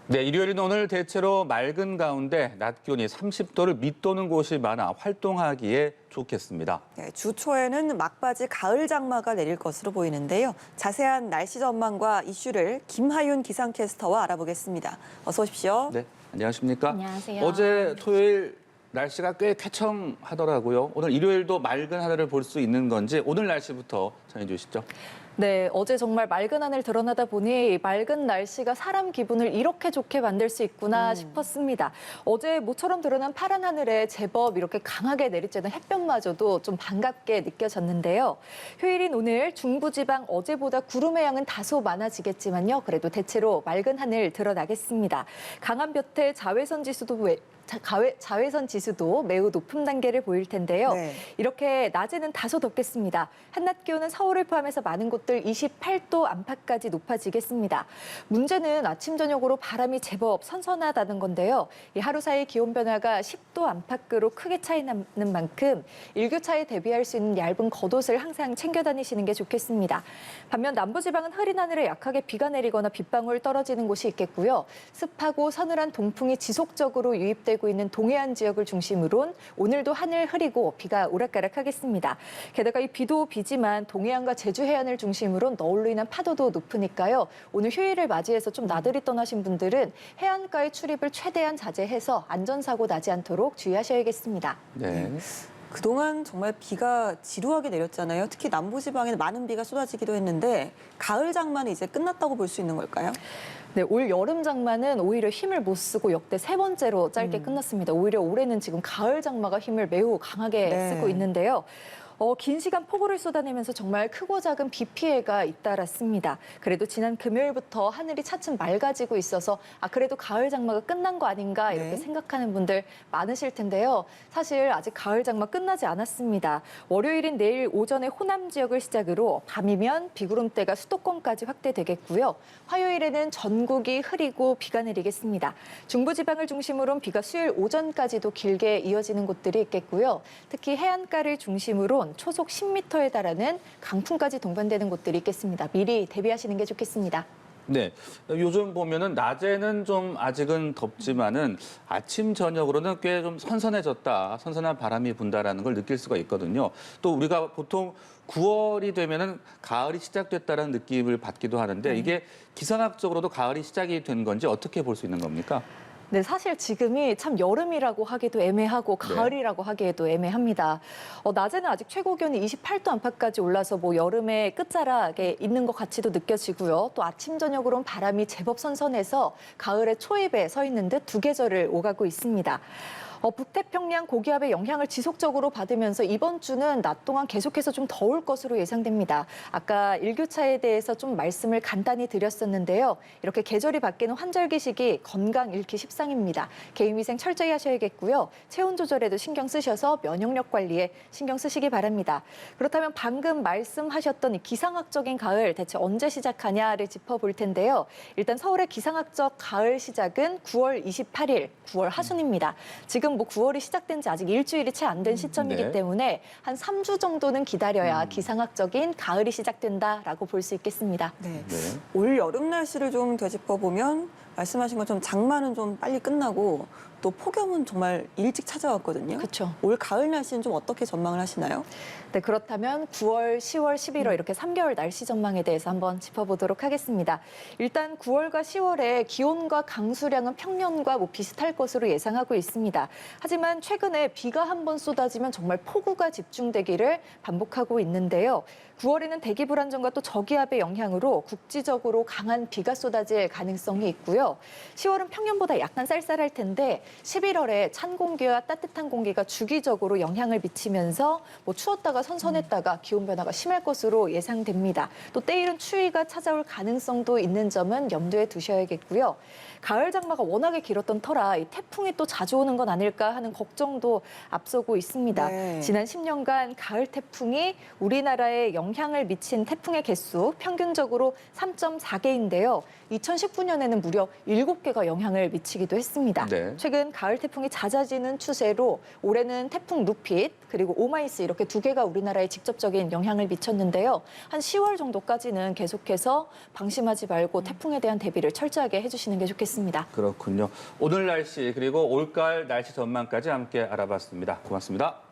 네, 일요일은 오늘 대체로 맑은 가운데 낮 기온이 30도를 밑도는 곳이 많아 활동하기에 좋겠습니다. 네, 주 초에는 막바지 가을 장마가 내릴 것으로 보이는데요. 자세한 날씨 전망과 이슈를 김하윤 기상캐스터와 알아보겠습니다. 어서 오십시오. 네, 안녕하십니까? 안녕하세요. 어제 토요일 날씨가 꽤 쾌청하더라고요. 오늘 일요일도 맑은 하늘을 볼 수 있는 건지 오늘 날씨부터 전해주시죠. 네, 어제 정말 맑은 하늘 드러나다 보니 맑은 날씨가 사람 기분을 이렇게 좋게 만들 수 있구나 싶었습니다. 어제 모처럼 드러난 파란 하늘에 제법 이렇게 강하게 내리쬐는 햇볕마저도 좀 반갑게 느껴졌는데요. 휴일인 오늘 중부지방 어제보다 구름의 양은 다소 많아지겠지만요. 그래도 대체로 맑은 하늘 드러나겠습니다. 강한 볕에 자외선 지수도 매우 높은 단계를 보일 텐데요. 네. 이렇게 낮에는 다소 덥겠습니다. 한낮 기온은 서울을 포함해서 많은 곳들 28도 안팎까지 높아지겠습니다. 문제는 아침 저녁으로 바람이 제법 선선하다는 건데요. 이 하루 사이 기온 변화가 10도 안팎으로 크게 차이 나는 만큼 일교차에 대비할 수 있는 얇은 겉옷을 항상 챙겨 다니시는 게 좋겠습니다. 반면 남부지방은 흐린 하늘에 약하게 비가 내리거나 빗방울 떨어지는 곳이 있겠고요. 습하고 서늘한 동풍이 지속적으로 유입되고 있는 동해안 지역을 중심으론 오늘도 하늘 흐리고 비가 오락가락하겠습니다. 게다가 이 비도 비지만 동해안과 제주 해안을 중심으로 너울로 인한 파도도 높으니까요. 오늘 휴일을 맞이해서 좀 나들이 떠나신 분들은 해안가의 출입을 최대한 자제해서 안전사고 나지 않도록 주의하셔야겠습니다. 네. 그동안 정말 비가 지루하게 내렸잖아요. 특히 남부지방에는 많은 비가 쏟아지기도 했는데 가을 장마는 이제 끝났다고 볼 수 있는 걸까요? 네, 올 여름 장마는 오히려 힘을 못 쓰고 역대 세 번째로 짧게 끝났습니다. 오히려 올해는 지금 가을 장마가 힘을 매우 강하게 네. 쓰고 있는데요. 긴 시간 폭우를 쏟아내면서 정말 크고 작은 비 피해가 잇따랐습니다. 그래도 지난 금요일부터 하늘이 차츰 맑아지고 있어서 그래도 가을 장마가 끝난 거 아닌가 이렇게 네. 생각하는 분들 많으실 텐데요. 사실 아직 가을 장마 끝나지 않았습니다. 월요일인 내일 오전에 호남 지역을 시작으로 밤이면 비구름대가 수도권까지 확대되겠고요. 화요일에는 전국이 흐리고 비가 내리겠습니다. 중부지방을 중심으로 비가 수요일 오전까지도 길게 이어지는 곳들이 있겠고요. 특히 해안가를 중심으로 초속 10m에 달하는 강풍까지 동반되는 곳들이 있겠습니다. 미리 대비하시는 게 좋겠습니다. 네, 요즘 보면은 낮에는 좀 아직은 덥지만은 아침 저녁으로는 꽤 좀 선선해졌다, 선선한 바람이 분다라는 걸 느낄 수가 있거든요. 또 우리가 보통 9월이 되면은 가을이 시작됐다는 느낌을 받기도 하는데 이게 기상학적으로도 가을이 시작이 된 건지 어떻게 볼 수 있는 겁니까? 네, 사실 지금이 참 여름이라고 하기도 애매하고 가을이라고 하기에도 애매합니다. 낮에는 아직 최고 기온이 28도 안팎까지 올라서 뭐 여름의 끝자락에 있는 것 같이도 느껴지고요. 또 아침 저녁으로는 바람이 제법 선선해서 가을의 초입에 서 있는 듯 두 계절을 오가고 있습니다. 북태평양 고기압의 영향을 지속적으로 받으면서 이번 주는 낮 동안 계속해서 좀 더울 것으로 예상됩니다. 아까 일교차에 대해서 좀 말씀을 간단히 드렸었는데요. 이렇게 계절이 바뀌는 환절기 시기 건강 잃기 십상입니다. 개인위생 철저히 하셔야겠고요. 체온 조절에도 신경 쓰셔서 면역력 관리에 신경 쓰시기 바랍니다. 그렇다면 방금 말씀하셨던 이 기상학적인 가을 대체 언제 시작하냐를 짚어볼 텐데요. 일단 서울의 기상학적 가을 시작은 9월 28일, 9월 하순입니다. 지금 뭐 9월이 시작된 지 아직 일주일이 채 안 된 시점이기 네. 때문에 한 3주 정도는 기다려야 기상학적인 가을이 시작된다라고 볼 수 있겠습니다. 네. 네. 올 여름 날씨를 좀 되짚어보면 말씀하신 것처럼 장마는 좀 빨리 끝나고 또 폭염은 정말 일찍 찾아왔거든요. 그렇죠. 올 가을 날씨는 좀 어떻게 전망을 하시나요? 네, 그렇다면 9월, 10월, 11월 이렇게 3개월 날씨 전망에 대해서 한번 짚어보도록 하겠습니다. 일단 9월과 10월에 기온과 강수량은 평년과 비슷할 것으로 예상하고 있습니다. 하지만 최근에 비가 한번 쏟아지면 정말 폭우가 집중되기를 반복하고 있는데요. 9월에는 대기 불안정과 또 저기압의 영향으로 국지적으로 강한 비가 쏟아질 가능성이 있고요. 10월은 평년보다 약간 쌀쌀할 텐데 11월에 찬 공기와 따뜻한 공기가 주기적으로 영향을 미치면서 추웠다가 선선했다가 기온 변화가 심할 것으로 예상됩니다. 또 때이른 추위가 찾아올 가능성도 있는 점은 염두에 두셔야겠고요. 가을 장마가 워낙에 길었던 터라 이 태풍이 또 자주 오는 건 아닐까 하는 걱정도 앞서고 있습니다. 네. 지난 10년간 가을 태풍이 우리나라에 영향을 미친 태풍의 개수 평균적으로 3.4개인데요. 2019년에는 무려 7개가 영향을 미치기도 했습니다. 네. 최근 최근 가을 태풍이 잦아지는 추세로 올해는 태풍 루핏 그리고 오마이스 이렇게 두 개가 우리나라에 직접적인 영향을 미쳤는데요. 한 10월 정도까지는 계속해서 방심하지 말고 태풍에 대한 대비를 철저하게 해주시는 게 좋겠습니다. 그렇군요. 오늘 날씨 그리고 올가을 날씨 전망까지 함께 알아봤습니다. 고맙습니다.